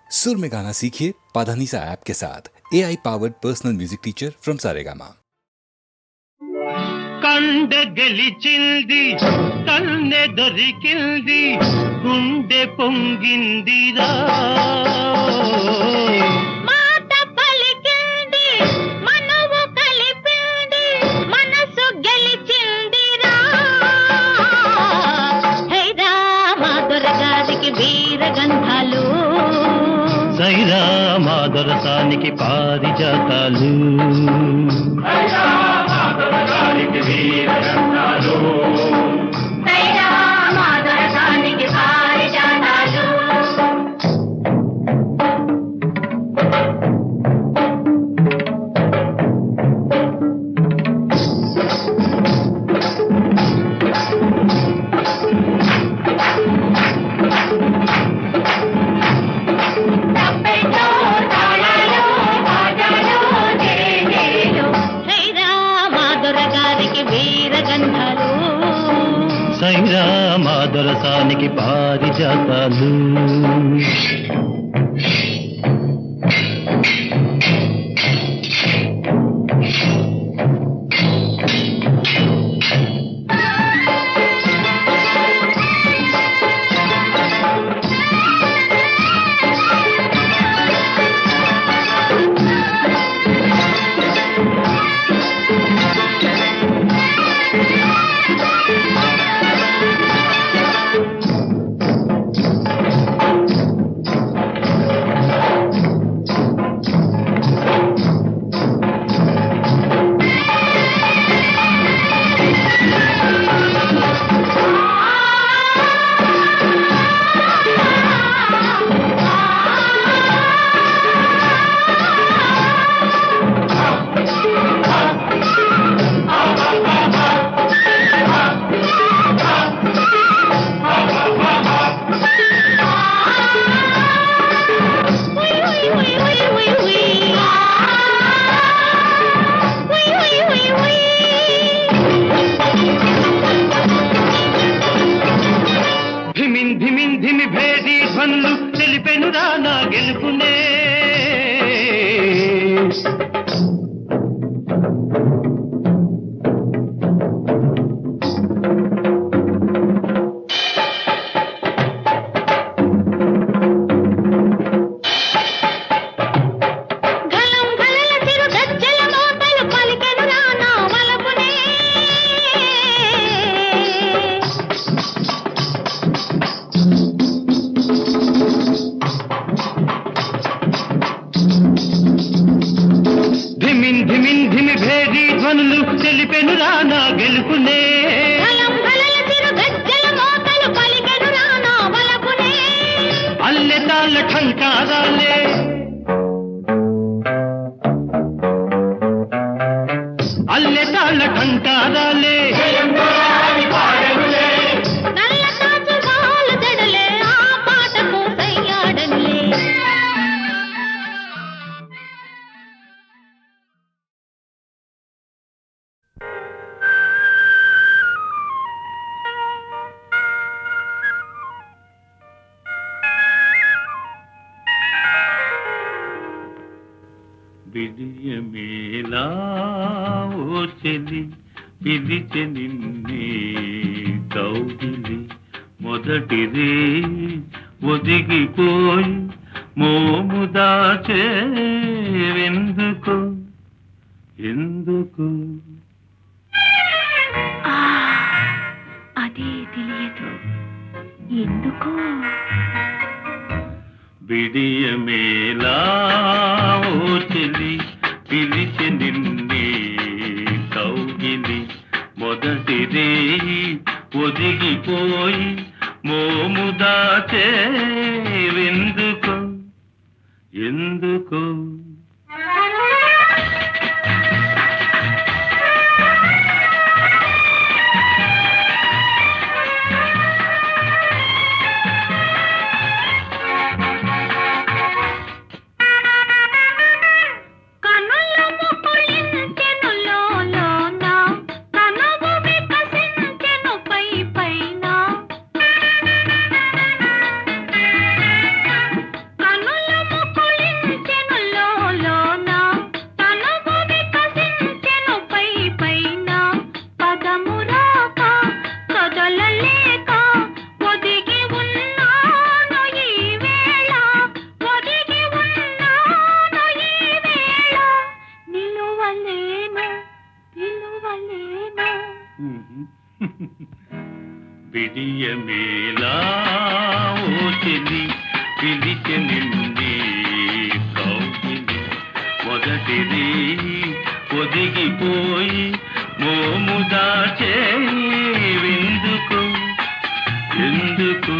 सुर में गाना सीखिए पाधानीसा ऐप के साथ AI powered personal music teacher from Saregama. కండ గెలిచింది కన్నె దొరికింది గుండె పొంగిందిరా మాట పలికింది మనవు కలిపింది మనసు గెలిచిందిరా హైరా మాధురగాదికి వీరగంధాలు సైరా మాధురసానికి పారిజాతాలు సైరా మాధురసానికి పారిజాతాలు ధిమి భేది ధ్వనులు తెలిపెనురా నా గెలుపునే ధిమి భేది ధ్వనులు తెలిపెనురా నా గెలుపునే అల్లె తాళ్ళ ఠంకారాలే అల్లె తాళ్ళ ఠంకారాలే విజయమేలా ఓ చెలి పిలిచె నిన్నే కౌగిలి మొదటిదే ఒదిగిపోయి మోము దాచేవెందుకు ఎందుకు అదే తెలియదు ఎందుకో విడియమేలా ఓ చెలి పిలిచె నిన్నే కౌగిలి మొదటిదే ఒదిగిపోయి మోము దాచేవెందుకు ఎందుకు విడియమేలా ఓ చెలి పిలిచె నిండి కౌగిలి మొదటిది ఒదిగిపోయి మోము దాచే విందుకు ఎందుకు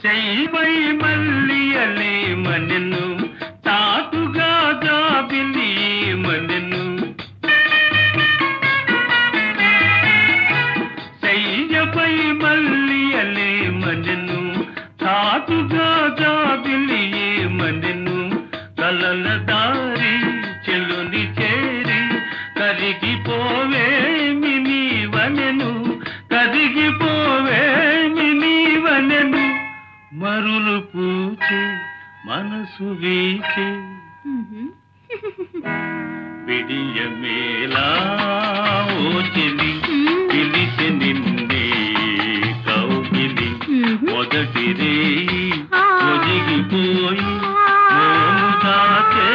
చెయ్యై మల్లియలే మనెను తాటుగా జాబిలి మనెను చెయ్యపై మల్లియలే మనెను తాటుగా జాబిలి మనెను కలల దారి చెలుని చేరి కరిగిపోవేమి నీవనెను కరిగిపోవేమి నీవనెను మరులు పూచే మనసు వీచే విడియమేలా ఓ చెలి పిలిచె నిన్నే కౌగిలి మొదటిది ఒదిగిపోయి మోము దాచే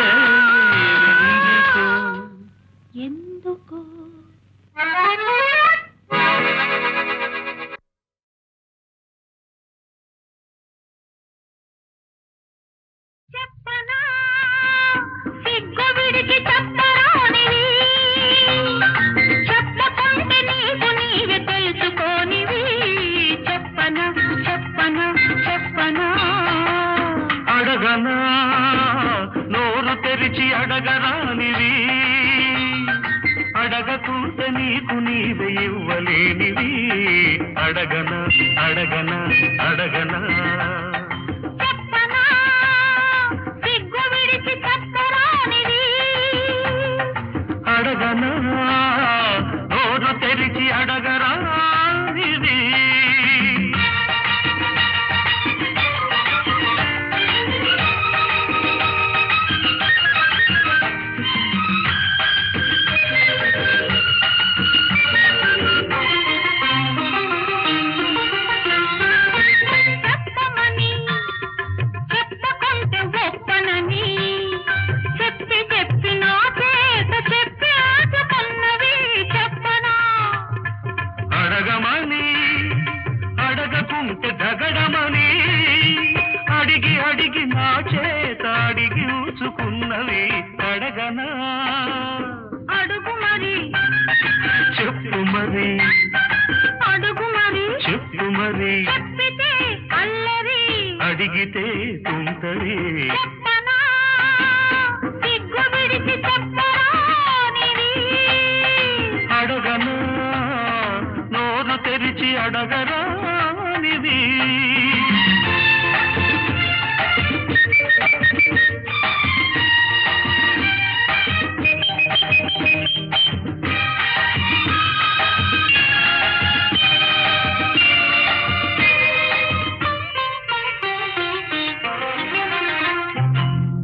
ఎందుకు చెప్పనా సిగ్గు విడిచి చెప్పరానివి చెప్పకుంటే నీకు నీవే తెలుసుకోనివి చెప్పనా చెప్పనా చెప్పనా అడగనా నోరు తెరిచి అడగరానివి అడగకుంటే నీకు నీవే ఇవ్వలేనివి అడగనా అడగనా అడగనా చెప్పనా సిగ్గు విడిచి చెప్పరానివి అడగనా నోరు తెరిచి అడగరానివి చెప్పమని చెప్పకుంటే ఒప్పనని చెప్పి చెప్పి నా చేత చెప్పి ఆచుకున్నవి చెప్పనా అడగమని అడగకుంటే దగడమని అడిగి అడిగి నా చేత అడిగి ఊచుకున్నవి అడగనా అడుగు మరి చెప్పు మరి అడుగు మరి చెప్పు మరి చెప్పితే అల్లరి అడిగితే తుంటరి చెప్పనా సిగ్గు విడిచి చెప్పరానివి అడగనా నోరు తెరిచి అడగరానిది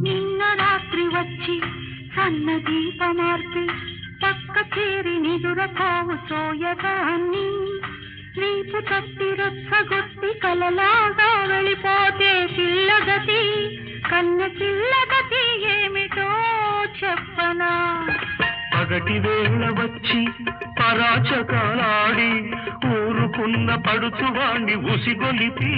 నిన్న రాత్రి వచ్చి సన్న దీపమార్పి పక్క చేరి నిదురపోవు సోయగాన్ని రీపు తప్పి రొచ్చగొట్టి కలలాగా వెళ్ళిపోతే పిల్లగతి కన్న పిల్లగతి ఏమిటో చెప్పనా పగటి వేళ వచ్చి పరాచకాలాడి ఊరుకున్న పడుచువాణ్ణి ఉసిగొలిపి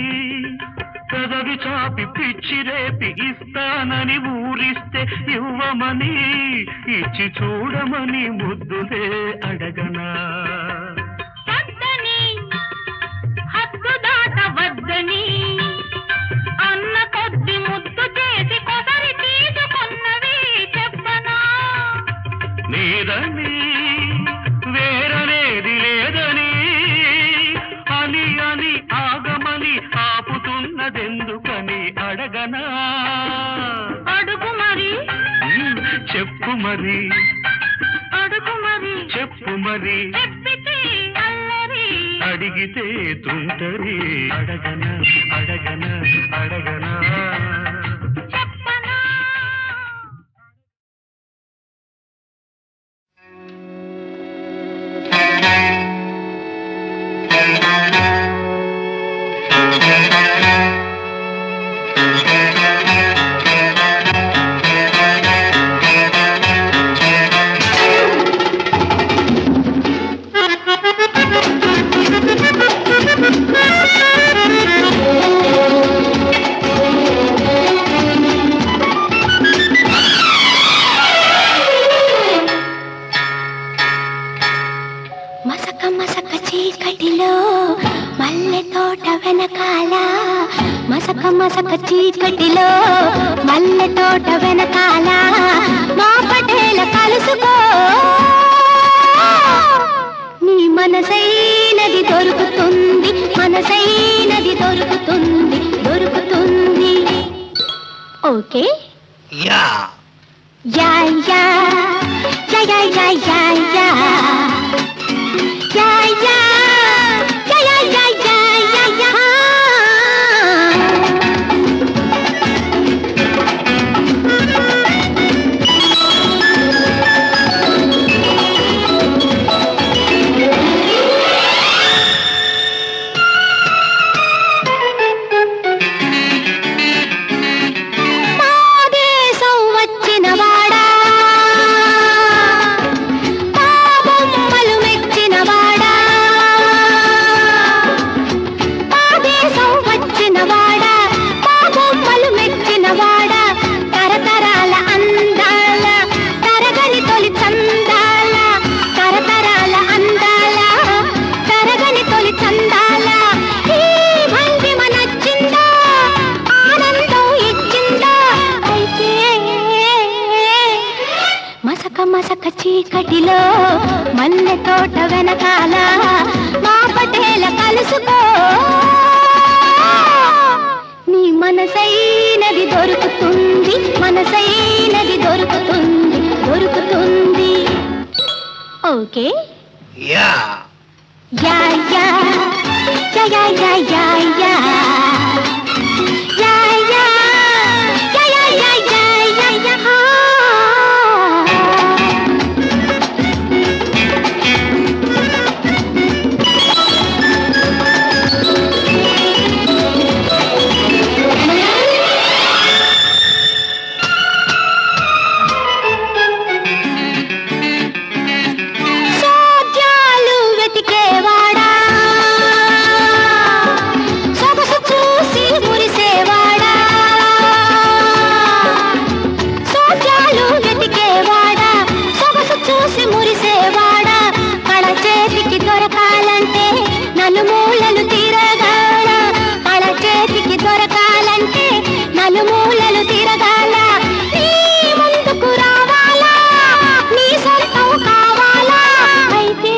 పెదవి చాపి పిచ్చి రేపి ఇస్తానని ఊరిస్తే ఇవ్వమని ఇచ్చి చూడమని ముద్దులే అడగనా వద్దని హద్దు దాటవద్దని అన్న కొద్ది ముద్దు చేసి కొసరి తీసుకున్నవి చెప్పనా నీదని వేరనేది లేదని అని అని ఆగమని ఆపుతున్నదెందుకని అడగనా అడుగు మరి చెప్పు మరి అడుగు మరి చెప్పు మరి చెప్పితే అల్లరి అడిగితే తుంటరి అడగనా అడగనా అడగనా చెప్పనా మసక చీకటిలో మల్లె తోట వెనకాల మా పటేల కలుసుకో నీ మనసైనది దొరుకుతుంది మనసైనది దొరుకుతుంది దొరుకుతుంది okay yeah yeah yeah yeah yeah yeah yeah yeah yeah yeah yeah yeah yeah yeah yeah మసక చీకటిలో మల్లె తోట వెనకాల మా పటేల కలుసుకో నీ మనసైనది దొరుకుతుంది మనసైనది దొరుకుతుంది దొరుకుతుంది okay yeah yeah yeah yeah yeah yeah yeah yeah yeah yeah yeah yeah yeah yeah yeah నలుమూలలు తిరగాల కళ చేతికి దొరకాలంటే నలుమూలలు తిరగాల నీ ముందుకు రావాలా నీ సొంతం కావాలా అయితే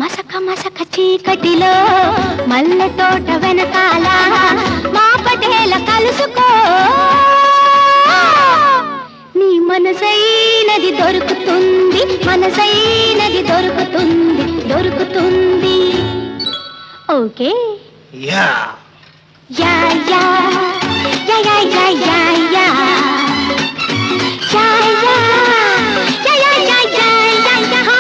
మసక మసక చీకటిలో మల్లె తోట వెనకాల మా పటేల కలుసుకో నీ మనసైనది దొరుకుతుంది మనసైనది దొరుకుతుంది దొరుకుతుంది okay yeah yeah yeah yeah yeah yeah yeah yeah yeah yeah yeah yeah yeah yeah yeah yeah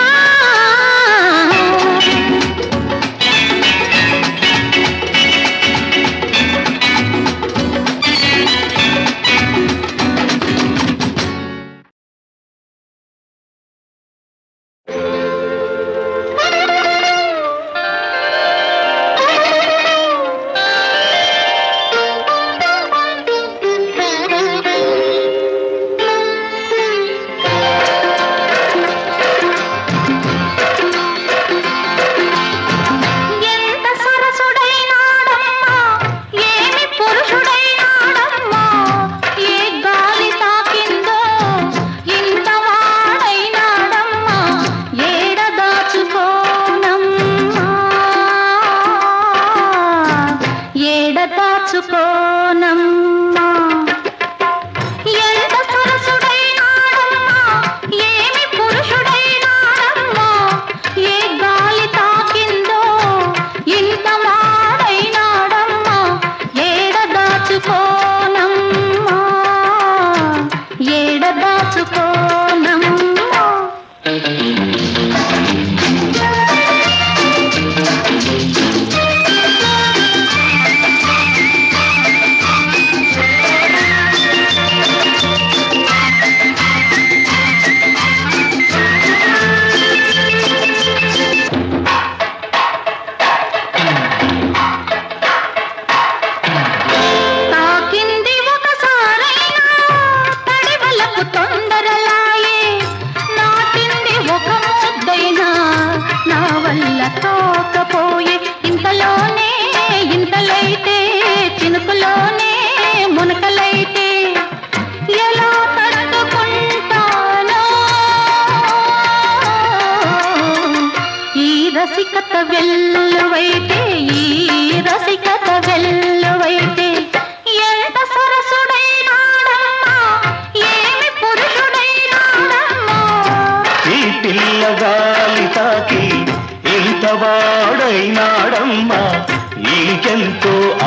దాచుకోనమ్మా ఎంత సరసుడైనాడమ్మా ఏమి పురుషుడైనాడమ్మా ఏ గాలి తాకిందో ఇంత వాడైనాడమ్మా ఏడ దాచుకోనమ్మా ఏడ దాచుకోనమ్మా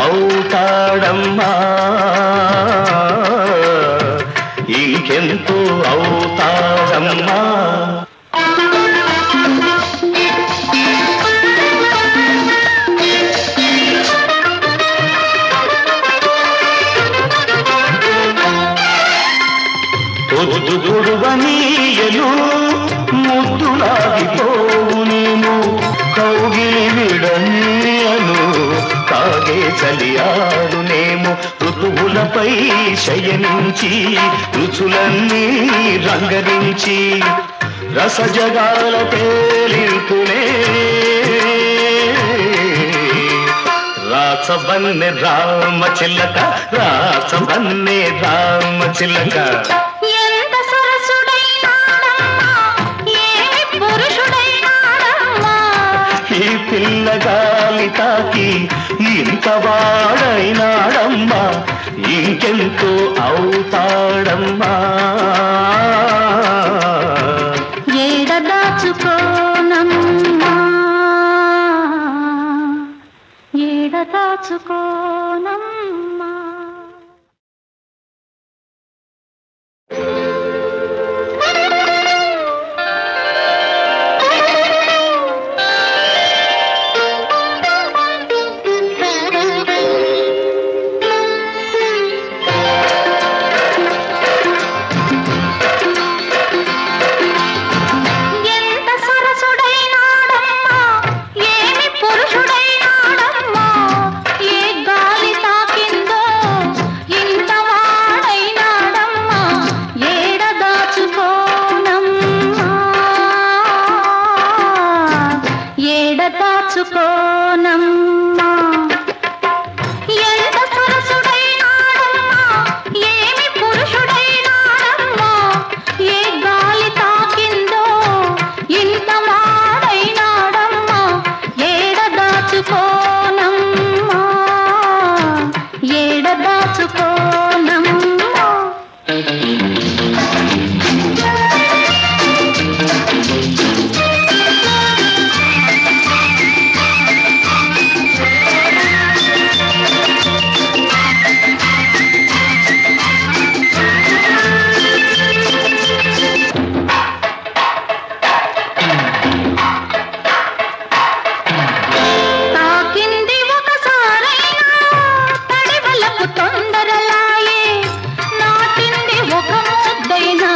అవుతాడమ్మా, ఇంకెంతో అవుతాడమ్మా. పొద్దు గుడువనీయలు ముద్దులాగిపోవు నేను, కౌగిలి విడనీయను కాగే చలియాడునేమో. ఋతువులపై శయనించి రుచులన్నీ రంగరించి రసజగాల తేలింపునే రాచబన్నె రామ చిలక, రాచబన్నె రామ చిలక. ఎంత సరసుడైనాడమ్మా, ఏమి పురుషుడైనాడమ్మా. ఈ పిల్లగాలి తాకి ఇంత వాడైనాడమ్మా, ఇంకెంతో అవుతాడమ్మా. ఏడ దాచుకోనమ్మా, ఏడ దాచుకోనమ్మా. ఎంత సరసుడైనాడమ్మా, ఏమి పురుషుడైనాడమ్మా. ఏ గాలి తాకిందో ఇంత వాడైనాడమ్మా, ఏడ దాచుకోనమ్మా, ఏడ దాచుకోనమ్మా. ఎంత సరసుడైనాడమ్మా, ఏమి పురుషుడైనాడమ్మా. ఏ గాలి తాకిందో ఇంత వాడైనాడమ్మా, ఏడ దాచుకోనమ్మా, ఏడ దాచుకోనమ్మా. తాకింది ఒకసారైనా తడివలకు తొందరలాయే, నాటింది ఒక ముద్దైనా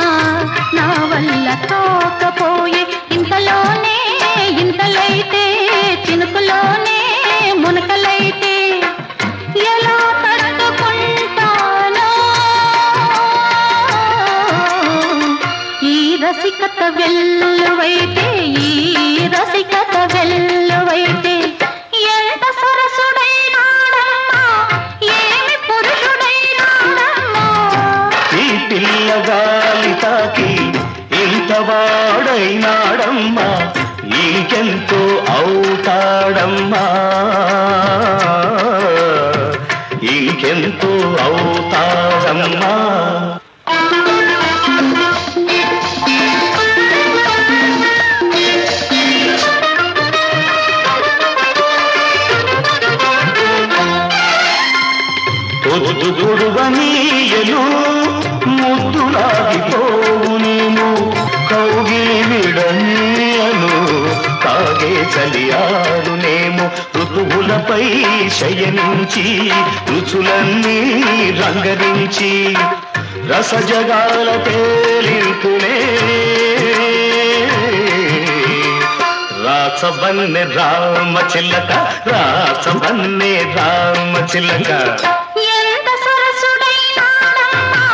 నా వల్ల తోకపోయే. ఇంతలోనే ఇంతలైతే చినుకులోనే మునకలైతే ఎలా తట్టుకుంటానో. ఈ రసికత వెల్లువైతే, ఈ రసికత వెల్లువైతే. ఎంత సరసుడైనాడమ్మా, ఏమి పురుషుడైనాడమ్మా. ఈ పిల్లగాలి తాకి ఇంత వాడైనాడమ్మా, ఇంకెంతో అవుతాడమ్మా, ఇంకెంతో అవుతాడమ్మా. పొద్దు గుడువనీయలు ముద్దులాగిపోవు నేను, కౌగిలి విడనీయను కాగే చలియాడునేమో. ఋతువులపై శయనించి రుచులన్నీ రంగరించి రసజగాల తేలింపునే రాచబన్నె రామ చిలక, రాచబన్నె రామ చిలక. ఎంత సరసుడైనాడమ్మా,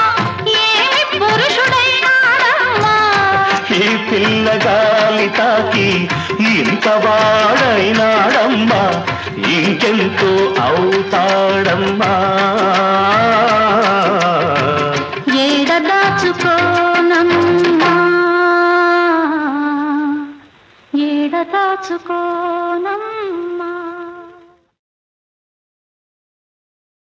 ఏమి పురుషుడైనాడమ్మా. ఈ పిల్లగాలి తాకి ఇంత వాడైనాడమ్మా, ఇంకెంతో అవుతాడమ్మా. ఏడ దాచుకోనమ్మా, ఏడ దాచుకో.